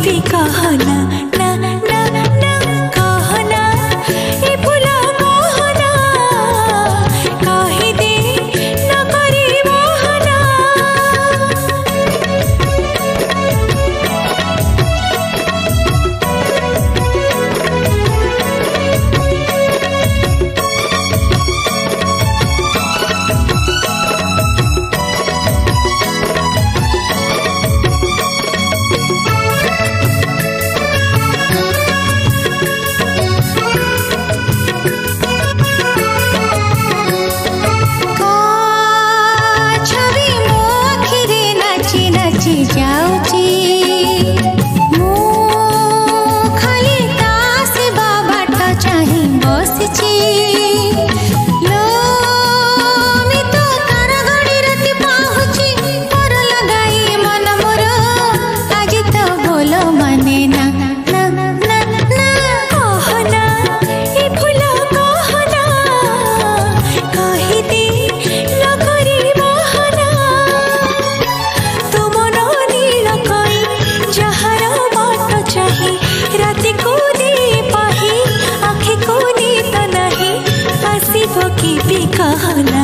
भी कहना ना ना ना कहना ए फूल कहना कही दे न करी बहाना। जाऊची मु खाली दास बाबाट चाही बसची लो मी तो तार घड़ी राति पाहुची पर लगाई मन मोर आज तो बोलो माने ना ना ना ना कहना ए फूल कहना कही दे न करी बहाना। राति को दे पाही आँखें को नीत नहीं आसिब की भी कहना।